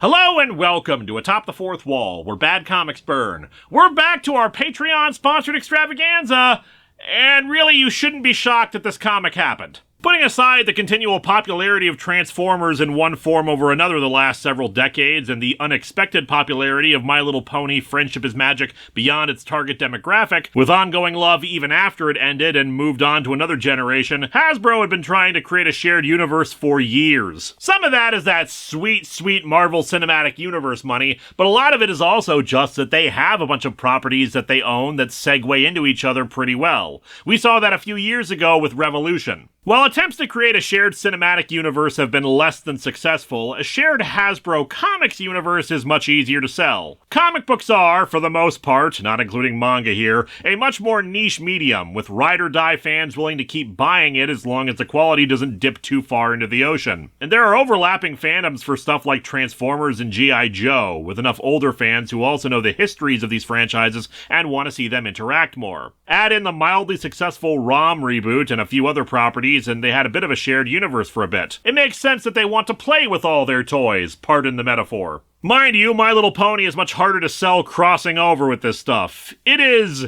Hello and welcome to Atop the Fourth Wall, where bad comics burn. We're back to our Patreon-sponsored extravaganza, and really you shouldn't be shocked that this comic happened. Putting aside the continual popularity of Transformers in one form over another the last several decades, and the unexpected popularity of My Little Pony Friendship is Magic beyond its target demographic, with ongoing love even after it ended and moved on to another generation, Hasbro had been trying to create a shared universe for years. Some of that is that sweet, sweet Marvel Cinematic Universe money, but a lot of it is also just that they have a bunch of properties that they own that segue into each other pretty well. We saw that a few years ago with Revolution. While attempts to create a shared cinematic universe have been less than successful, a shared Hasbro Comics universe is much easier to sell. Comic books are, for the most part, not including manga here, a much more niche medium, with ride-or-die fans willing to keep buying it as long as the quality doesn't dip too far into the ocean. And there are overlapping fandoms for stuff like Transformers and G.I. Joe, with enough older fans who also know the histories of these franchises and want to see them interact more. Add in the mildly successful ROM reboot and a few other properties, and they had a bit of a shared universe for a bit. It makes sense that they want to play with all their toys, pardon the metaphor. Mind you, My Little Pony is much harder to sell crossing over with this stuff. It is,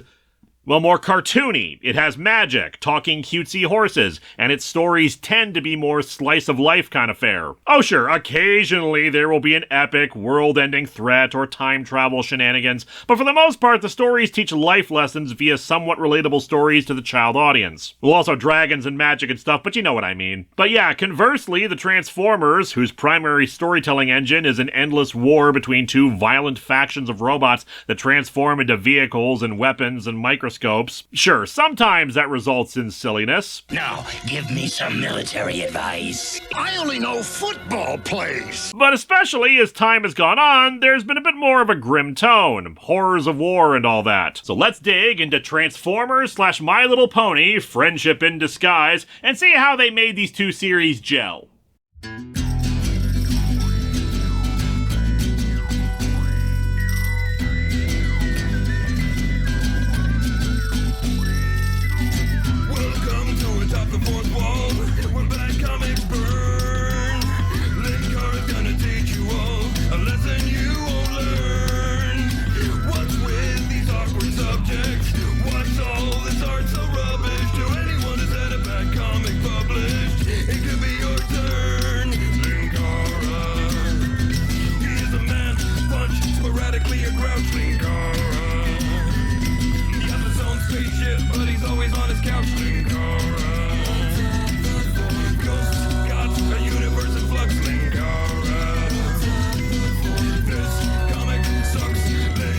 well, more cartoony. It has magic, talking cutesy horses, and its stories tend to be more slice-of-life kind of fare. Oh sure, occasionally there will be an epic, world-ending threat or time travel shenanigans, but for the most part the stories teach life lessons via somewhat relatable stories to the child audience. Well, also dragons and magic and stuff, but you know what I mean. But yeah, conversely, the Transformers, whose primary storytelling engine is an endless war between two violent factions of robots that transform into vehicles and weapons and microscopes, sure, sometimes that results in silliness. Now, give me some military advice. I only know football plays. But especially as time has gone on, there's been a bit more of a grim tone, horrors of war and all that. So let's dig into Transformers / My Little Pony Friendship in Disguise and see how they made these two series gel. Atop the fourth wall, where bad comics burn. Linkara's gonna teach you all a lesson you won't learn. What's with these awkward subjects? What's all this art so rubbish? To anyone who's had a bad comic published, it could be your turn. Linkara, he is a man punch, sporadically a grouch. Linkara, he has his own spaceship, but he's always on his couch. Linkara. A universe in flux, Linkara. This comic sucks, Linkara.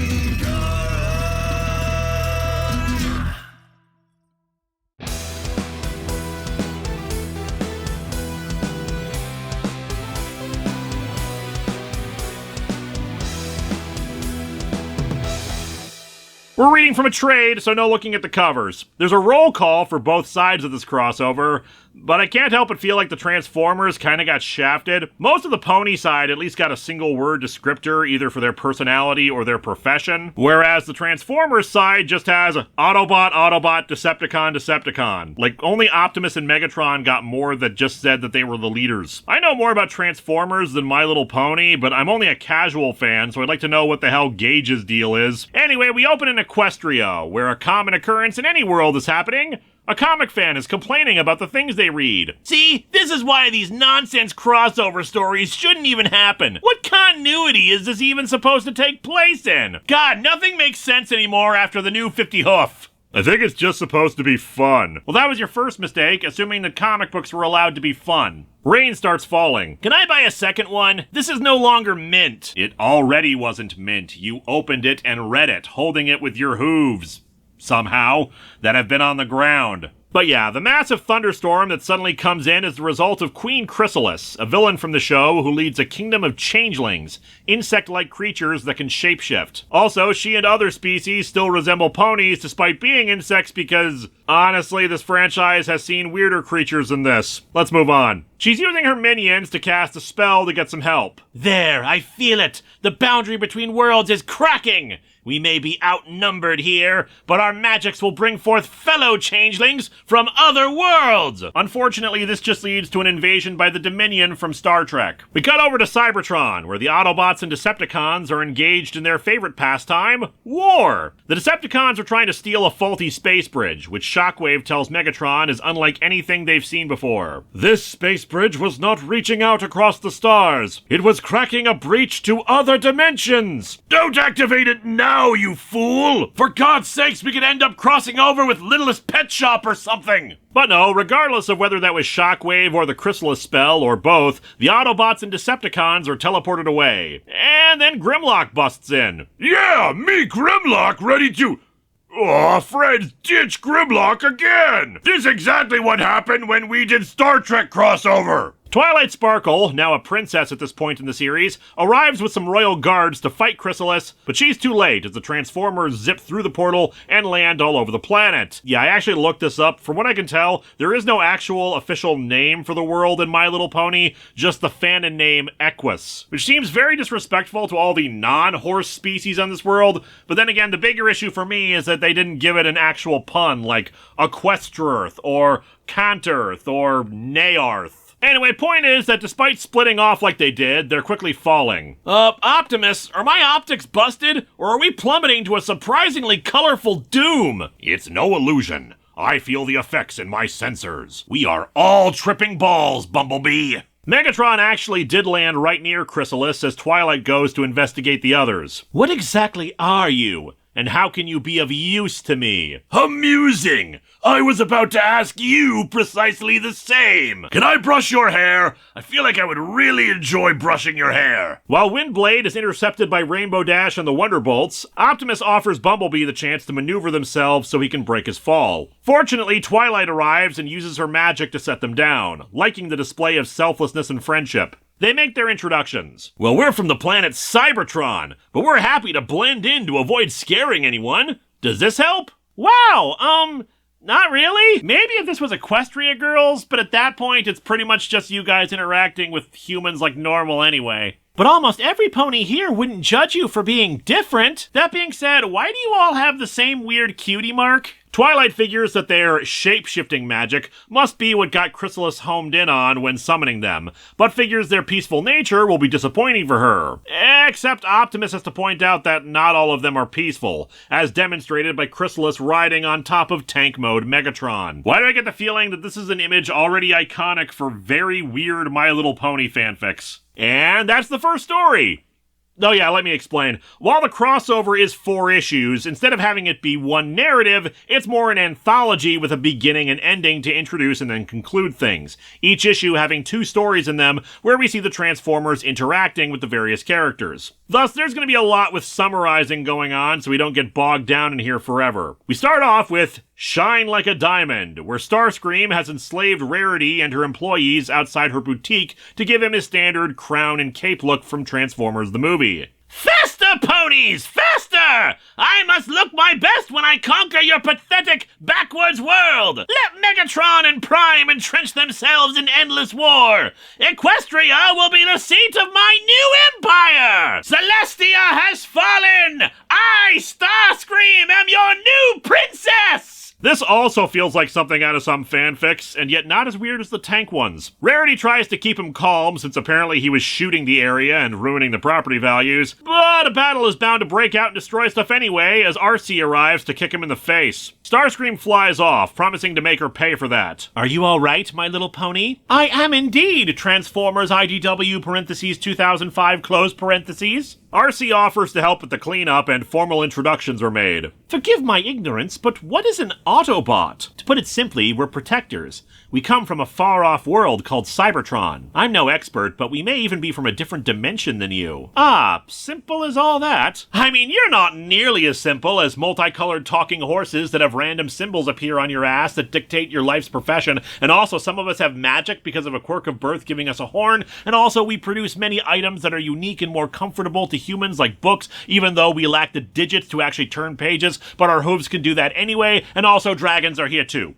We're reading from a trade, so no looking at the covers. There's a roll call for both sides of this crossover, but I can't help but feel like the Transformers kinda got shafted. Most of the Pony side at least got a single word descriptor either for their personality or their profession, whereas the Transformers side just has Autobot, Autobot, Decepticon, Decepticon. Like, only Optimus and Megatron got more that just said that they were the leaders. I know more about Transformers than My Little Pony, but I'm only a casual fan, so I'd like to know what the hell Gauge's deal is. Anyway, we open in Equestria, where a common occurrence in any world is happening. A comic fan is complaining about the things they read. See, this is why these nonsense crossover stories shouldn't even happen. What continuity is this even supposed to take place in? God, nothing makes sense anymore after the new 50 Hoof. I think it's just supposed to be fun. Well, that was your first mistake, assuming that comic books were allowed to be fun. Rain starts falling. Can I buy a second one? This is no longer mint. It already wasn't mint. You opened it and read it, holding it with your hooves. Somehow, that have been on the ground. But yeah, the massive thunderstorm that suddenly comes in is the result of Queen Chrysalis, a villain from the show who leads a kingdom of changelings, insect-like creatures that can shapeshift. Also, she and other species still resemble ponies despite being insects because, honestly, this franchise has seen weirder creatures than this. Let's move on. She's using her minions to cast a spell to get some help. There, I feel it! The boundary between worlds is cracking! We may be outnumbered here, but our magics will bring forth fellow changelings from other worlds! Unfortunately, this just leads to an invasion by the Dominion from Star Trek. We cut over to Cybertron, where the Autobots and Decepticons are engaged in their favorite pastime, war! The Decepticons are trying to steal a faulty space bridge, which Shockwave tells Megatron is unlike anything they've seen before. This space bridge was not reaching out across the stars. It was cracking a breach to other dimensions! Don't activate it now, you fool! For God's sakes, we could end up crossing over with Littlest Pet Shop or something! But no, regardless of whether that was Shockwave or the Chrysalis spell, or both, the Autobots and Decepticons are teleported away. And then Grimlock busts in. Yeah, me Grimlock, ready to... Oh, friends, ditch Grimlock again! This is exactly what happened when we did Star Trek crossover! Twilight Sparkle, now a princess at this point in the series, arrives with some royal guards to fight Chrysalis, but she's too late as the Transformers zip through the portal and land all over the planet. Yeah, I actually looked this up. From what I can tell, there is no actual official name for the world in My Little Pony, just the fanon name Equus, which seems very disrespectful to all the non-horse species on this world, but then again, the bigger issue for me is that they didn't give it an actual pun like Equestrarth or Cantarth or Nearth. Anyway, point is that despite splitting off like they did, they're quickly falling. Optimus, are my optics busted, or are we plummeting to a surprisingly colorful doom? It's no illusion. I feel the effects in my sensors. We are all tripping balls, Bumblebee. Megatron actually did land right near Chrysalis as Twilight goes to investigate the others. What exactly are you? And how can you be of use to me? Amusing! I was about to ask you precisely the same! Can I brush your hair? I feel like I would really enjoy brushing your hair. While Windblade is intercepted by Rainbow Dash and the Wonderbolts, Optimus offers Bumblebee the chance to maneuver themselves so he can break his fall. Fortunately, Twilight arrives and uses her magic to set them down, liking the display of selflessness and friendship. They make their introductions. Well, we're from the planet Cybertron, but we're happy to blend in to avoid scaring anyone. Does this help? Wow, not really. Maybe if this was Equestria girls, but at that point, it's pretty much just you guys interacting with humans like normal anyway. But almost every pony here wouldn't judge you for being different. That being said, why do you all have the same weird cutie mark? Twilight figures that their shape-shifting magic must be what got Chrysalis homed in on when summoning them, but figures their peaceful nature will be disappointing for her. Except Optimus has to point out that not all of them are peaceful, as demonstrated by Chrysalis riding on top of tank mode Megatron. Why do I get the feeling that this is an image already iconic for very weird My Little Pony fanfics? And that's the first story! Oh yeah, let me explain. While the crossover is 4 issues, instead of having it be one narrative, it's more an anthology with a beginning and ending to introduce and then conclude things. Each issue having 2 stories in them, where we see the Transformers interacting with the various characters. Thus, there's going to be a lot with summarizing going on, so we don't get bogged down in here forever. We start off with Shine Like a Diamond, where Starscream has enslaved Rarity and her employees outside her boutique to give him his standard crown and cape look from Transformers the movie. Faster, ponies! Faster! I must look my best when I conquer your pathetic, backwards world! Let Megatron and Prime entrench themselves in endless war! Equestria will be the seat of my new empire! Celestia has fallen! I, Starscream, am your new princess! This also feels like something out of some fanfics, and yet not as weird as the tank ones. Rarity tries to keep him calm, since apparently he was shooting the area and ruining the property values, but a battle is bound to break out and destroy stuff anyway, as RC arrives to kick him in the face. Starscream flies off, promising to make her pay for that. Are you alright, my little pony? I am indeed, Transformers IDW parentheses 2005 close parentheses. RC offers to help with the cleanup and formal introductions are made. Forgive my ignorance, but what is an Autobot? To put it simply, we're protectors. We come from a far-off world called Cybertron. I'm no expert, but we may even be from a different dimension than you. Ah, simple as all that? I mean, you're not nearly as simple as multicolored talking horses that have random symbols appear on your ass that dictate your life's profession, and also some of us have magic because of a quirk of birth giving us a horn, and also we produce many items that are unique and more comfortable to humans like books, even though we lack the digits to actually turn pages, but our hooves can do that anyway, and also dragons are here too.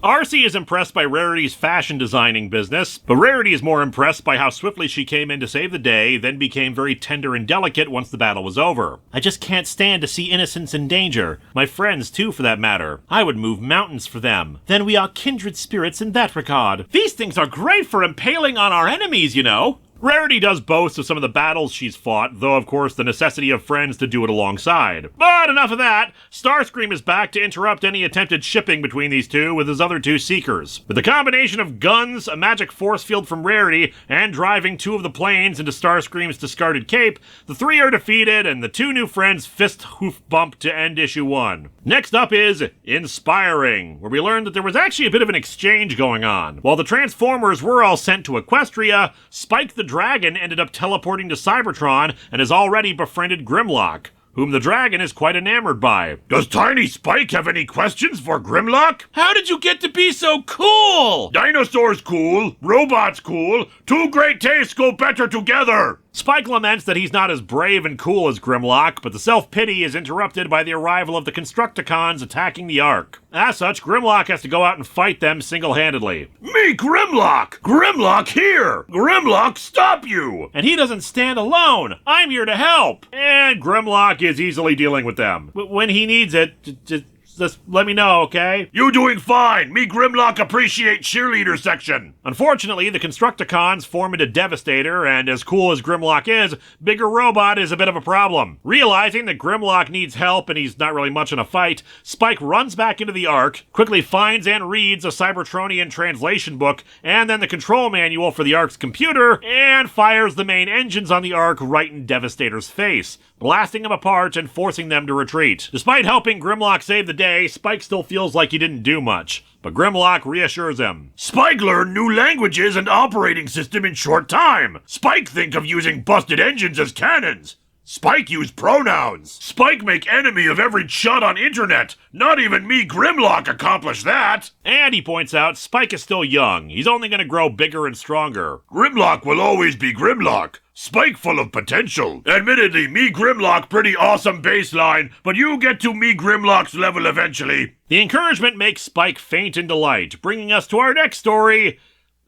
Arcee is impressed by Rarity's fashion designing business, but Rarity is more impressed by how swiftly she came in to save the day, then became very tender and delicate once the battle was over. I just can't stand to see innocents in danger. My friends, too, for that matter. I would move mountains for them. Then we are kindred spirits in that regard. These things are great for impaling on our enemies, you know. Rarity does boast of some of the battles she's fought, though of course the necessity of friends to do it alongside. But enough of that, Starscream is back to interrupt any attempted shipping between these two with his other two Seekers. With a combination of guns, a magic force field from Rarity, and driving two of the planes into Starscream's discarded cape, the three are defeated and the two new friends fist hoof bump to end issue 1. Next up is Inspiring, where we learn that there was actually a bit of an exchange going on. While the Transformers were all sent to Equestria, Spike the Dragon ended up teleporting to Cybertron and has already befriended Grimlock, whom the dragon is quite enamored by. Does Tiny Spike have any questions for Grimlock? How did you get to be so cool? Dinosaurs cool, robots cool, two great tastes go better together. Spike laments that he's not as brave and cool as Grimlock, but the self-pity is interrupted by the arrival of the Constructicons attacking the Ark. As such, Grimlock has to go out and fight them single-handedly. Me, Grimlock! Grimlock here! Grimlock, stop you! And he doesn't stand alone. I'm here to help. And Grimlock is easily dealing with them. When he needs it, just let me know, okay? You doing fine. Me Grimlock appreciate cheerleader section. Unfortunately, the Constructicons form into Devastator, and as cool as Grimlock is, Bigger Robot is a bit of a problem. Realizing that Grimlock needs help and he's not really much in a fight, Spike runs back into the Ark, quickly finds and reads a Cybertronian translation book, and then the control manual for the Ark's computer, and fires the main engines on the Ark right in Devastator's face, blasting them apart and forcing them to retreat. Despite helping Grimlock save the day, Spike still feels like he didn't do much, but Grimlock reassures him. Spike learned new languages and operating system in short time. Spike think of using busted engines as cannons. Spike use pronouns. Spike make enemy of every chud on internet. Not even me Grimlock accomplished that. And he points out Spike is still young. He's only gonna grow bigger and stronger. Grimlock will always be Grimlock. Spike full of potential. Admittedly, me Grimlock pretty awesome baseline, but you get to me Grimlock's level eventually. The encouragement makes Spike faint in delight, bringing us to our next story.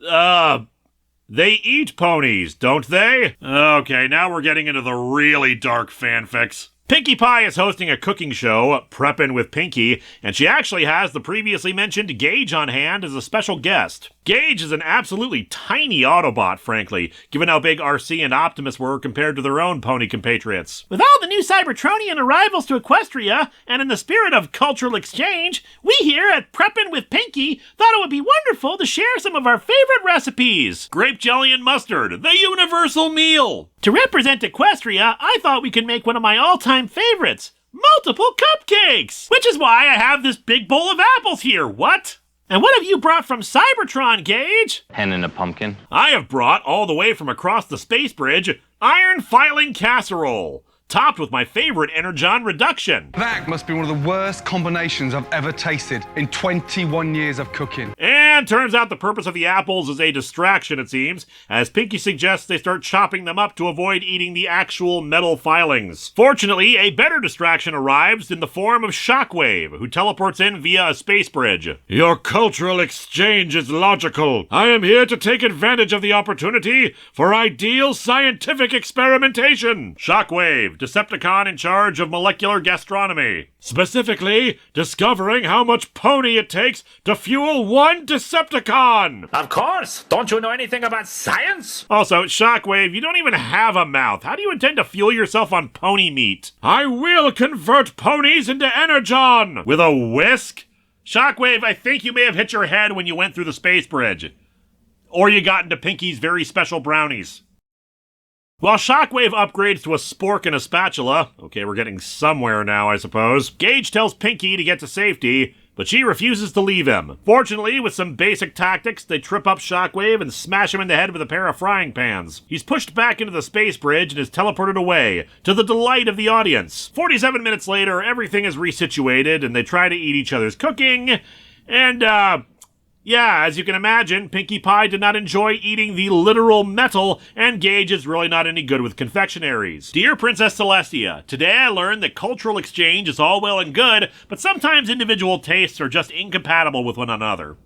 They eat ponies, don't they? Okay, now we're getting into the really dark fanfics. Pinkie Pie is hosting a cooking show, Preppin' with Pinkie, and she actually has the previously mentioned Gauge on hand as a special guest. Gauge is an absolutely tiny Autobot, frankly, given how big Arcee and Optimus were compared to their own pony compatriots. With all the new Cybertronian arrivals to Equestria, and in the spirit of cultural exchange, we here at Preppin' with Pinkie thought it would be wonderful to share some of our favorite recipes. Grape jelly and mustard, the universal meal. To represent Equestria, I thought we could make one of my all-time favorites, multiple cupcakes! Which is why I have this big bowl of apples here, what? And what have you brought from Cybertron, Gauge? Hen and a pumpkin. I have brought, all the way from across the space bridge, iron filing casserole, topped with my favorite Energon reduction. That must be one of the worst combinations I've ever tasted in 21 years of cooking. And turns out the purpose of the apples is a distraction, it seems, as Pinkie suggests they start chopping them up to avoid eating the actual metal filings. Fortunately, a better distraction arrives in the form of Shockwave, who teleports in via a space bridge. Your cultural exchange is logical. I am here to take advantage of the opportunity for ideal scientific experimentation. Shockwave, Decepticon in charge of molecular gastronomy. Specifically, discovering how much pony it takes to fuel one Decepticon! Of course! Don't you know anything about science? Also, Shockwave, you don't even have a mouth. How do you intend to fuel yourself on pony meat? I will convert ponies into Energon! With a whisk? Shockwave, I think you may have hit your head when you went through the space bridge. Or you got into Pinkie's very special brownies. While Shockwave upgrades to a spork and a spatula, okay, we're getting somewhere now, I suppose, Gauge tells Pinkie to get to safety, but she refuses to leave him. Fortunately, with some basic tactics, they trip up Shockwave and smash him in the head with a pair of frying pans. He's pushed back into the space bridge and is teleported away, to the delight of the audience. 47 minutes later, everything is resituated, and they try to eat each other's cooking, and, Yeah, as you can imagine, Pinkie Pie did not enjoy eating the literal metal, and Gauge is really not any good with confectionaries. Dear Princess Celestia, today I learned that cultural exchange is all well and good, but sometimes individual tastes are just incompatible with one another.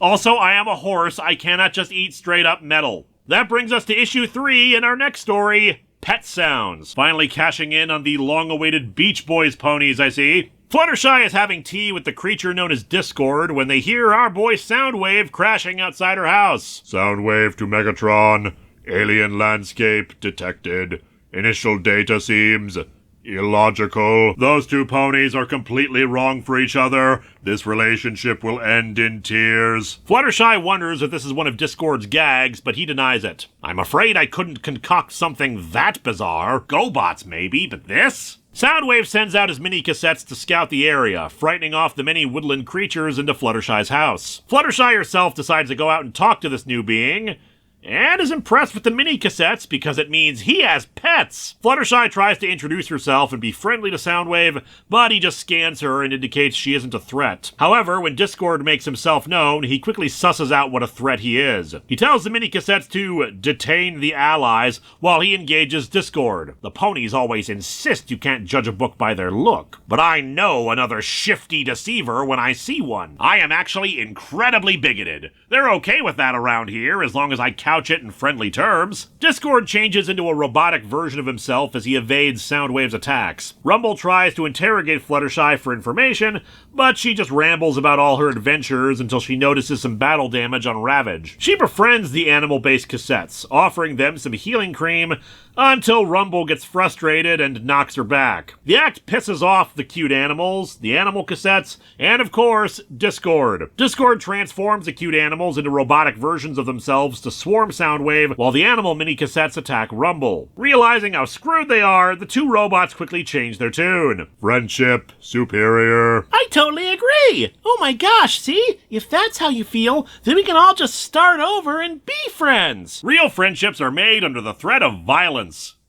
Also, I am a horse, I cannot just eat straight up metal. That brings us to issue 3 in our next story, Pet Sounds. Finally cashing in on the long-awaited Beach Boys ponies, I see. Fluttershy is having tea with the creature known as Discord when they hear our boy Soundwave crashing outside her house. Soundwave to Megatron. Alien landscape detected. Initial data seems illogical. Those two ponies are completely wrong for each other. This relationship will end in tears. Fluttershy wonders if this is one of Discord's gags, but he denies it. I'm afraid I couldn't concoct something that bizarre. GoBots maybe, but this? Soundwave sends out his mini cassettes to scout the area, frightening off the many woodland creatures into Fluttershy's house. Fluttershy herself decides to go out and talk to this new being, and is impressed with the mini cassettes because it means he has pets. Fluttershy tries to introduce herself and be friendly to Soundwave, but he just scans her and indicates she isn't a threat. However, when Discord makes himself known, he quickly susses out what a threat he is. He tells the mini cassettes to detain the allies while he engages Discord. The ponies always insist you can't judge a book by their look, but I know another shifty deceiver when I see one. I am actually incredibly bigoted. They're okay with that around here as long as I couch it in friendly terms. Discord changes into a robotic version of himself as he evades Soundwave's attacks. Rumble tries to interrogate Fluttershy for information, but she just rambles about all her adventures until she notices some battle damage on Ravage. She befriends the animal-based cassettes, offering them some healing cream until Rumble gets frustrated and knocks her back. The act pisses off the cute animals, the animal cassettes, and of course, Discord. Discord transforms the cute animals into robotic versions of themselves to swarm Soundwave, while the animal mini-cassettes attack Rumble. Realizing how screwed they are, the two robots quickly change their tune. Friendship superior. I totally agree! Oh my gosh, see? If that's how you feel, then we can all just start over and be friends! Real friendships are made under the threat of violence.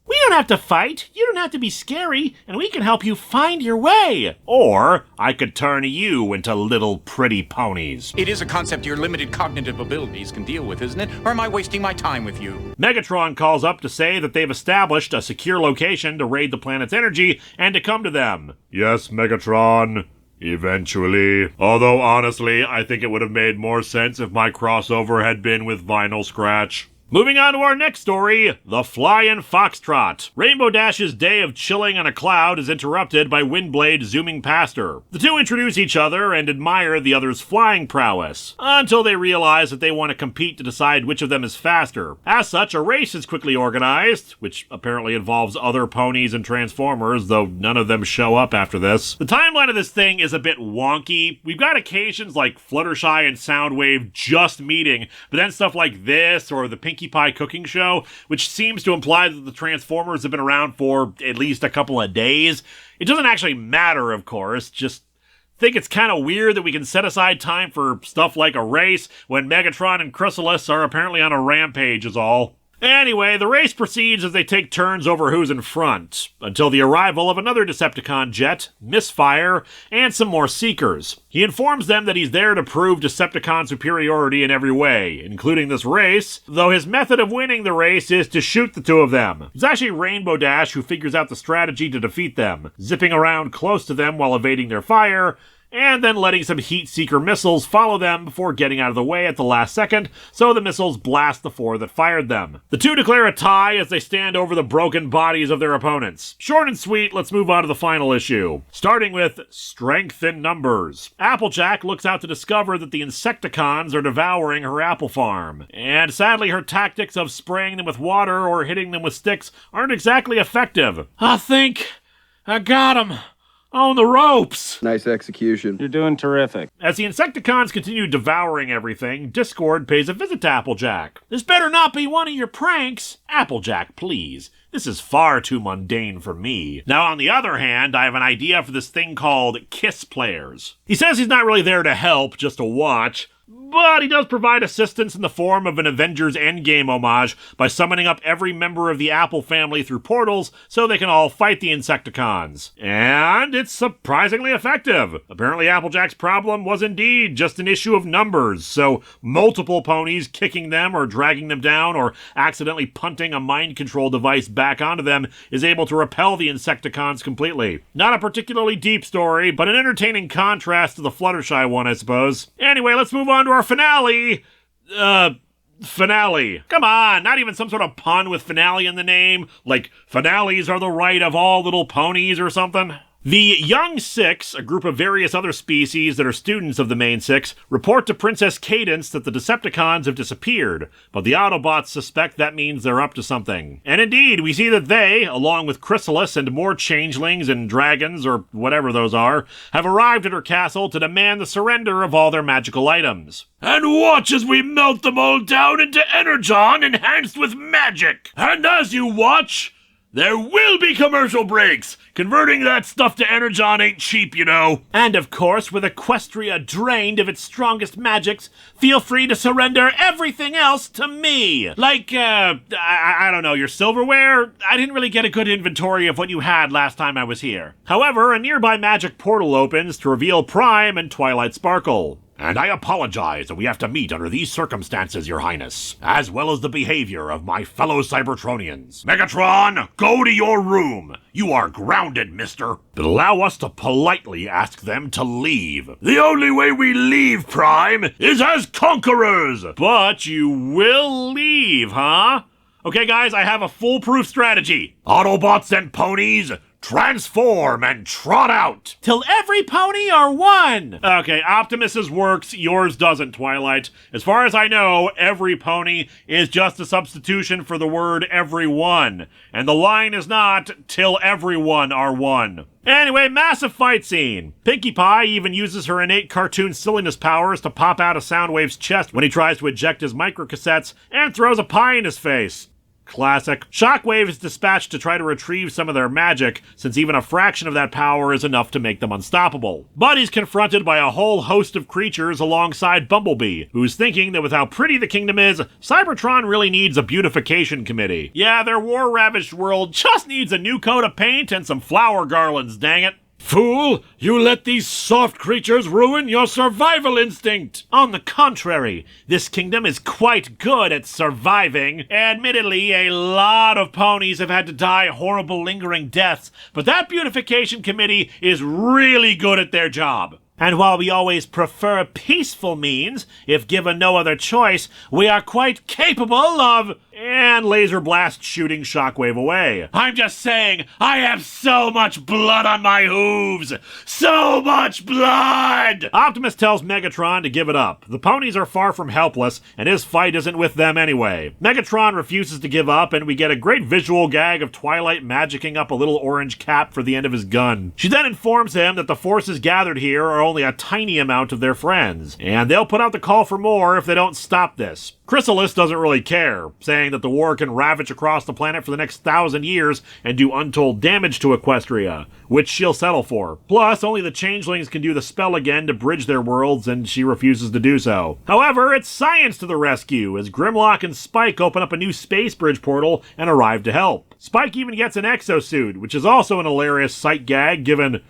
We don't have to fight, you don't have to be scary, and we can help you find your way! Or I could turn you into little pretty ponies. It is a concept your limited cognitive abilities can deal with, isn't it? Or am I wasting my time with you? Megatron calls up to say that they've established a secure location to raid the planet's energy and to come to them. Yes, Megatron. Eventually. Although honestly, I think it would have made more sense if my crossover had been with Vinyl Scratch. Moving on to our next story, The Flying Foxtrot. Rainbow Dash's day of chilling on a cloud is interrupted by Windblade zooming past her. The two introduce each other and admire the other's flying prowess, until they realize that they want to compete to decide which of them is faster. As such, a race is quickly organized, which apparently involves other ponies and Transformers, though none of them show up after this. The timeline of this thing is a bit wonky. We've got occasions like Fluttershy and Soundwave just meeting, but then stuff like this, or the Pinkie Pie cooking show, which seems to imply that the Transformers have been around for at least a couple of days. It doesn't actually matter, of course, just think it's kind of weird that we can set aside time for stuff like a race when Megatron and Chrysalis are apparently on a rampage is all. Anyway, the race proceeds as they take turns over who's in front, until the arrival of another Decepticon jet, Misfire, and some more Seekers. He informs them that he's there to prove Decepticon superiority in every way, including this race, though his method of winning the race is to shoot the two of them. It's actually Rainbow Dash who figures out the strategy to defeat them, zipping around close to them while evading their fire, and then letting some Heat Seeker missiles follow them before getting out of the way at the last second, so the missiles blast the four that fired them. The two declare a tie as they stand over the broken bodies of their opponents. Short and sweet, let's move on to the final issue. Starting with Strength in Numbers. Applejack looks out to discover that the Insecticons are devouring her apple farm, and sadly her tactics of spraying them with water or hitting them with sticks aren't exactly effective. I think I got him on the ropes. Nice execution. You're doing terrific. As the Insecticons continue devouring everything, Discord pays a visit to Applejack. This better not be one of your pranks. Applejack, please. This is far too mundane for me. Now, on the other hand, I have an idea for this thing called Kiss Players. He says he's not really there to help, just to watch, But he does provide assistance in the form of an Avengers Endgame homage by summoning up every member of the Apple family through portals so they can all fight the Insecticons. And it's surprisingly effective. Apparently Applejack's problem was indeed just an issue of numbers, so multiple ponies kicking them or dragging them down or accidentally punting a mind control device back onto them is able to repel the Insecticons completely. Not a particularly deep story, but an entertaining contrast to the Fluttershy one, I suppose. Anyway, let's move on to our finale. Finale. Come on, not even some sort of pun with finale in the name, like finales are the right of all little ponies or something. The Young Six, a group of various other species that are students of the main six, report to Princess Cadence that the Decepticons have disappeared, but the Autobots suspect that means they're up to something. And indeed, we see that they, along with Chrysalis and more changelings and dragons, or whatever those are, have arrived at her castle to demand the surrender of all their magical items. And watch as we melt them all down into energon enhanced with magic. And as you watch, there will be commercial breaks. Converting that stuff to energon ain't cheap, you know. And of course, with Equestria drained of its strongest magics, feel free to surrender everything else to me. Like, I don't know, your silverware? I didn't really get a good inventory of what you had last time I was here. However, a nearby magic portal opens to reveal Prime and Twilight Sparkle. And I apologize that we have to meet under these circumstances, Your Highness, as well as the behavior of my fellow Cybertronians. Megatron, go to your room. You are grounded, mister. But allow us to politely ask them to leave. The only way we leave, Prime, is as conquerors. But you will leave, huh? Okay, guys, I have a foolproof strategy. Autobots and ponies, transform and trot out! Till every pony are one! Okay, Optimus's works, yours doesn't, Twilight. As far as I know, every pony is just a substitution for the word everyone. And the line is not, till everyone are one. Anyway, massive fight scene. Pinkie Pie even uses her innate cartoon silliness powers to pop out of Soundwave's chest when he tries to eject his microcassettes and throws a pie in his face. Classic. Shockwave is dispatched to try to retrieve some of their magic, since even a fraction of that power is enough to make them unstoppable. But he's confronted by a whole host of creatures alongside Bumblebee, who's thinking that with how pretty the kingdom is, Cybertron really needs a beautification committee. Yeah, their war-ravaged world just needs a new coat of paint and some flower garlands, dang it. Fool, you let these soft creatures ruin your survival instinct! On the contrary, this kingdom is quite good at surviving. Admittedly, a lot of ponies have had to die horrible lingering deaths, but that beautification committee is really good at their job. And while we always prefer peaceful means, if given no other choice, we are quite capable of... And laser blast shooting Shockwave away. I'm just saying, I have so much blood on my hooves! So much blood! Optimus tells Megatron to give it up. The ponies are far from helpless, and his fight isn't with them anyway. Megatron refuses to give up, and we get a great visual gag of Twilight magicking up a little orange cap for the end of his gun. She then informs him that the forces gathered here are only a tiny amount of their friends, and they'll put out the call for more if they don't stop this. Chrysalis doesn't really care, saying that the war can ravage across the planet for the next 1,000 years and do untold damage to Equestria, which she'll settle for. Plus, only the changelings can do the spell again to bridge their worlds, and she refuses to do so. However, it's Science to the rescue, as Grimlock and Spike open up a new space bridge portal and arrive to help. Spike even gets an exosuit, which is also an hilarious sight gag given...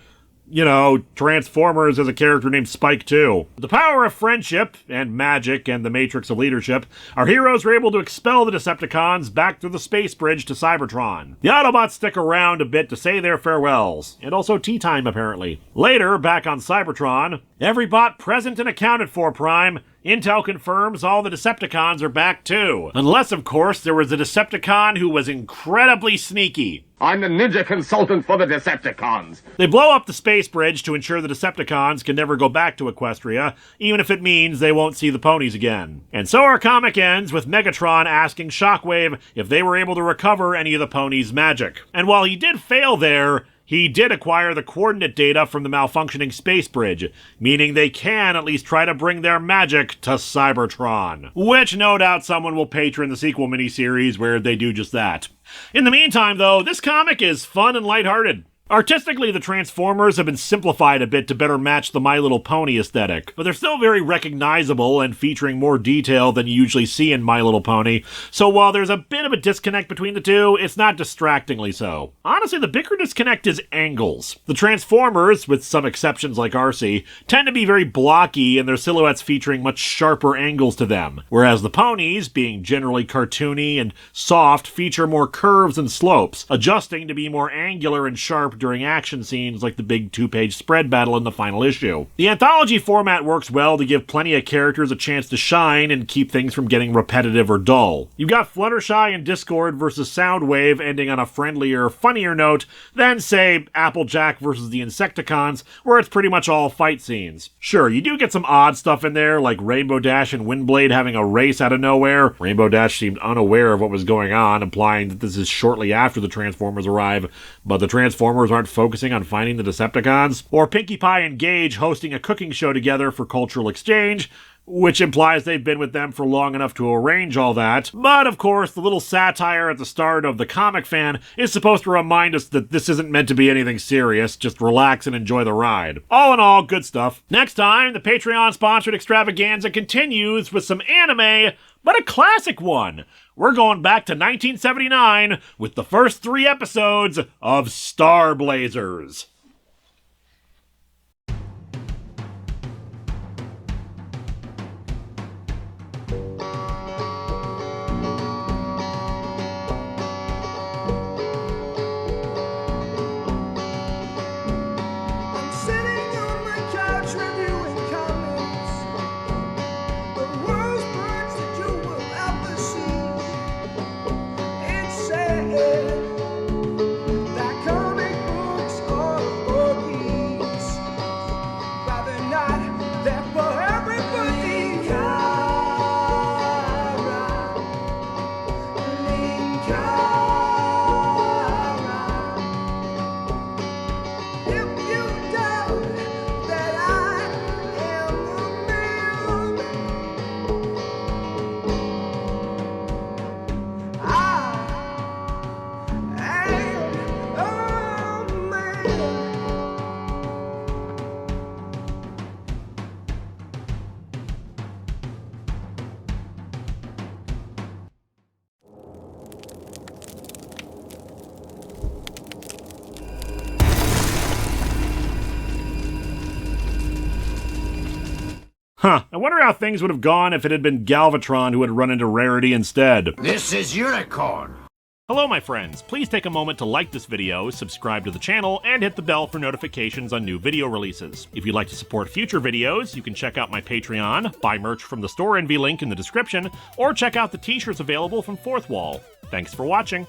you know, Transformers has a character named Spike too. With the power of friendship, and magic, and the matrix of leadership, our heroes are able to expel the Decepticons back through the space bridge to Cybertron. The Autobots stick around a bit to say their farewells, and also tea time apparently. Later, back on Cybertron, every bot present and accounted for, Prime. Intel confirms all the Decepticons are back too. Unless, of course, there was a Decepticon who was incredibly sneaky. I'm the ninja consultant for the Decepticons. They blow up the space bridge to ensure the Decepticons can never go back to Equestria, even if it means they won't see the ponies again. And so our comic ends with Megatron asking Shockwave if they were able to recover any of the ponies' magic. And while he did fail there, he did acquire the coordinate data from the malfunctioning space bridge, meaning they can at least try to bring their magic to Cybertron. Which no doubt someone will patron the sequel miniseries where they do just that. In the meantime, though, this comic is fun and lighthearted. Artistically, the Transformers have been simplified a bit to better match the My Little Pony aesthetic, but they're still very recognizable and featuring more detail than you usually see in My Little Pony, so while there's a bit of a disconnect between the two, it's not distractingly so. Honestly, the bigger disconnect is angles. The Transformers, with some exceptions like Arcee, tend to be very blocky and their silhouettes featuring much sharper angles to them, whereas the ponies, being generally cartoony and soft, feature more curves and slopes, adjusting to be more angular and sharp during action scenes like the big 2-page spread battle in the final issue. The anthology format works well to give plenty of characters a chance to shine and keep things from getting repetitive or dull. You've got Fluttershy and Discord versus Soundwave ending on a friendlier, funnier note than, say, Applejack versus the Insecticons, where it's pretty much all fight scenes. Sure, you do get some odd stuff in there, like Rainbow Dash and Windblade having a race out of nowhere. Rainbow Dash seemed unaware of what was going on, implying that this is shortly after the Transformers arrive, but the Transformers aren't focusing on finding the Decepticons, or Pinkie Pie and Gauge hosting a cooking show together for cultural exchange, which implies they've been with them for long enough to arrange all that. But of course, the little satire at the start of The Comic Fan is supposed to remind us that this isn't meant to be anything serious, just relax and enjoy the ride. All in all, good stuff. Next time, the Patreon-sponsored extravaganza continues with some anime, but a classic one. We're going back to 1979 with the first 3 episodes of Star Blazers. Huh, I wonder how things would have gone if it had been Galvatron who had run into Rarity instead. This is Unicorn. Hello my friends, please take a moment to like this video, subscribe to the channel, and hit the bell for notifications on new video releases. If you'd like to support future videos, you can check out my Patreon, buy merch from the Store Envy link in the description, or check out the t-shirts available from Fourth Wall. Thanks for watching.